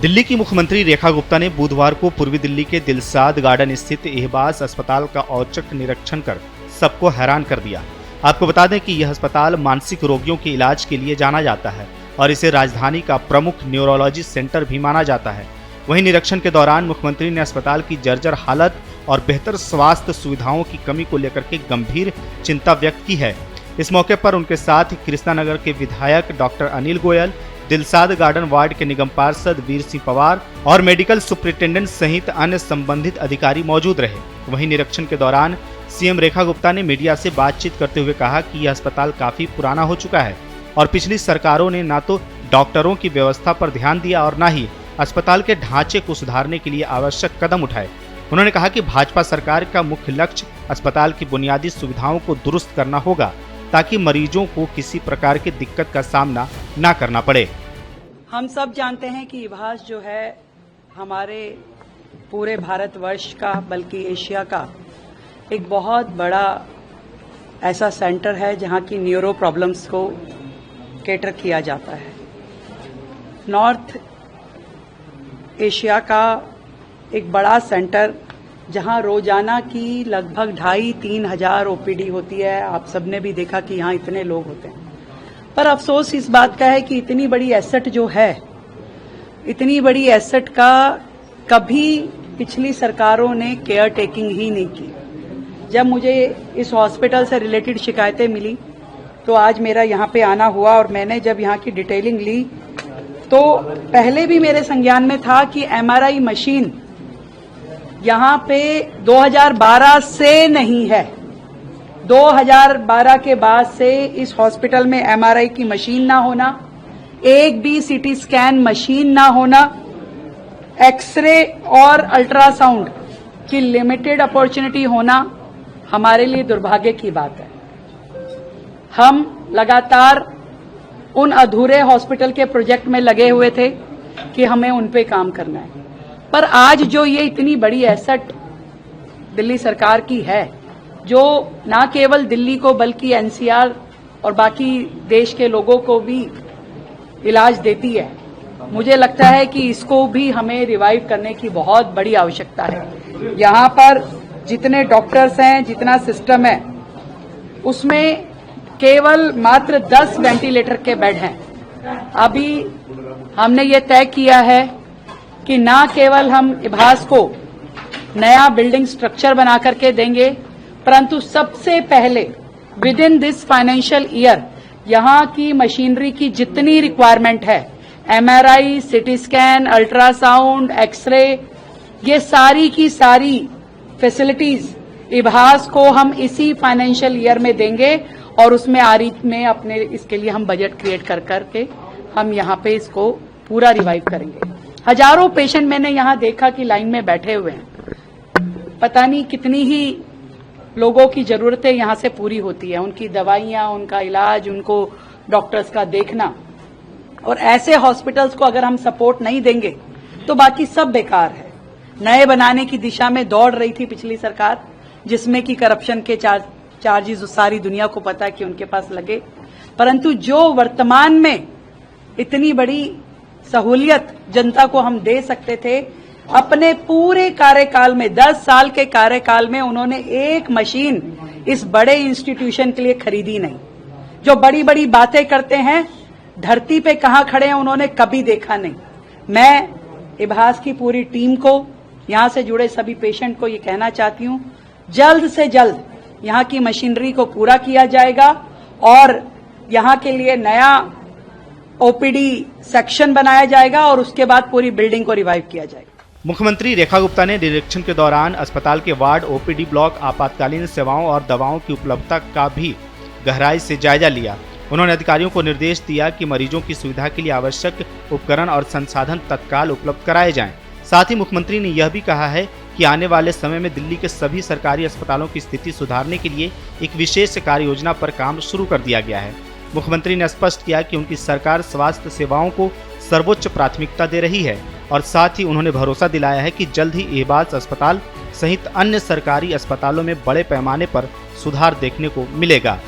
दिल्ली की मुख्यमंत्री रेखा गुप्ता ने बुधवार को पूर्वी दिल्ली के दिलसाद गार्डन स्थित एहबास अस्पताल का औचक निरीक्षण कर सबको हैरान कर दिया। आपको बता दें कि यह अस्पताल मानसिक रोगियों के इलाज के लिए जाना जाता है और इसे राजधानी का प्रमुख न्यूरोलॉजी सेंटर भी माना जाता है। वहीं निरीक्षण के दौरान मुख्यमंत्री ने अस्पताल की जर्जर हालत और बेहतर स्वास्थ्य सुविधाओं की कमी को लेकर के गंभीर चिंता व्यक्त की है। इस मौके पर उनके साथ कृष्णानगर के विधायक doctor Anil Goyal, Dilshad garden ward के निगम पार्षद वीर सिंह पवार और मेडिकल सुपरिटेंडेंट सहित अन्य संबंधित अधिकारी मौजूद रहे। वहीं निरीक्षण के दौरान सीएम रेखा गुप्ता ने मीडिया से बातचीत करते हुए कहा कि यह अस्पताल काफी पुराना हो चुका है और पिछली सरकारों ने न तो डॉक्टरों की व्यवस्था पर ध्यान दिया और न ही अस्पताल के ढांचे को सुधारने के लिए आवश्यक कदम उठाए। उन्होंने कहा कि भाजपा सरकार का मुख्य लक्ष्य अस्पताल की बुनियादी सुविधाओं को दुरुस्त करना होगा ताकि मरीजों को किसी प्रकार की दिक्कत का सामना न करना पड़े। हम सब जानते हैं कि एहबास जो है हमारे पूरे भारतवर्ष का बल्कि एशिया का एक बहुत बड़ा ऐसा सेंटर है जहां की न्यूरो प्रॉब्लम्स को कैटर किया जाता है। नॉर्थ एशिया का एक बड़ा सेंटर जहां रोजाना की लगभग 2,500-3 हजार ओपीडी होती है। आप सबने भी देखा कि यहाँ इतने लोग होते हैं, पर अफसोस इस बात का है कि इतनी बड़ी एसेट जो है, इतनी बड़ी एसेट का कभी पिछली सरकारों ने केयर टेकिंग ही नहीं की। जब मुझे इस हॉस्पिटल से रिलेटेड शिकायतें मिली तो आज मेरा यहाँ पे आना हुआ और मैंने जब यहाँ की डिटेलिंग ली तो पहले भी मेरे संज्ञान में था कि एमआरआई मशीन यहाँ पे 2012 से नहीं है। 2012 के बाद से इस हॉस्पिटल में एमआरआई की मशीन ना होना, एक भी सीटी स्कैन मशीन ना होना, एक्सरे और अल्ट्रासाउंड की लिमिटेड अपॉर्चुनिटी होना हमारे लिए दुर्भाग्य की बात है। हम लगातार उन अधूरे हॉस्पिटल के प्रोजेक्ट में लगे हुए थे कि हमें उन पे काम करना है, पर आज जो ये इतनी बड़ी एसेट दिल्ली सरकार की है जो ना केवल दिल्ली को बल्कि एनसीआर और बाकी देश के लोगों को भी इलाज देती है, मुझे लगता है कि इसको भी हमें रिवाइव करने की बहुत बड़ी आवश्यकता है। यहाँ पर जितने डॉक्टर्स हैं, जितना सिस्टम है, उसमें केवल मात्र 10 वेंटिलेटर के बेड हैं। अभी हमने ये तय किया है कि ना केवल हम एहबास को नया बिल्डिंग स्ट्रक्चर बना करके देंगे, परंतु सबसे पहले with in this financial year यहाँ की मशीनरी की जितनी रिक्वायरमेंट है, MRI, CT scan, ultrasound, x ray, ये सारी की सारी फैसिलिटीज एहबास को हम इसी फाइनेंशियल ईयर में देंगे और उसमें आरी में अपने इसके लिए हम बजट क्रिएट कर करके हम यहाँ पे इसको पूरा रिवाइव करेंगे। हजारों पेशेंट मैंने यहाँ देखा कि लाइन में बैठे हुए हैं। पता नहीं कितनी ही लोगों की जरूरतें यहाँ से पूरी होती है, उनकी दवाइयाँ, उनका इलाज, उनको डॉक्टर्स का देखना। और ऐसे हॉस्पिटल्स को अगर हम सपोर्ट नहीं देंगे तो बाकी सब बेकार है। नए बनाने की दिशा में दौड़ रही थी पिछली सरकार, जिसमें कि करप्शन के चार्जेस सारी दुनिया को पता है कि उनके पास लगे, परंतु जो वर्तमान में इतनी बड़ी सहूलियत जनता को हम दे सकते थे, अपने पूरे कार्यकाल में 10 साल के कार्यकाल में उन्होंने एक मशीन इस बड़े इंस्टीट्यूशन के लिए खरीदी नहीं। जो बड़ी बड़ी बातें करते हैं, धरती पे कहां खड़े हैं उन्होंने कभी देखा नहीं। मैं एहबास की पूरी टीम को, यहां से जुड़े सभी पेशेंट को ये कहना चाहती हूं, जल्द से जल्द यहाँ की मशीनरी को पूरा किया जाएगा और यहाँ के लिए नया ओपीडी सेक्शन बनाया जाएगा और उसके बाद पूरी बिल्डिंग को रिवाइव किया जाएगा। मुख्यमंत्री रेखा गुप्ता ने निरीक्षण के दौरान अस्पताल के वार्ड, ओपीडी ब्लॉक, आपातकालीन सेवाओं और दवाओं की उपलब्धता का भी गहराई से जायजा लिया। उन्होंने अधिकारियों को निर्देश दिया कि मरीजों की सुविधा के लिए आवश्यक उपकरण और संसाधन तत्काल उपलब्ध कराए जाएं। साथ ही मुख्यमंत्री ने यह भी कहा है कि आने वाले समय में दिल्ली के सभी सरकारी अस्पतालों की स्थिति सुधारने के लिए एक विशेष कार्य योजना पर काम शुरू कर दिया गया है। मुख्यमंत्री ने स्पष्ट किया कि उनकी सरकार स्वास्थ्य सेवाओं को सर्वोच्च प्राथमिकता दे रही है और साथ ही उन्होंने भरोसा दिलाया है कि जल्द ही एहबास अस्पताल सहित अन्य सरकारी अस्पतालों में बड़े पैमाने पर सुधार देखने को मिलेगा।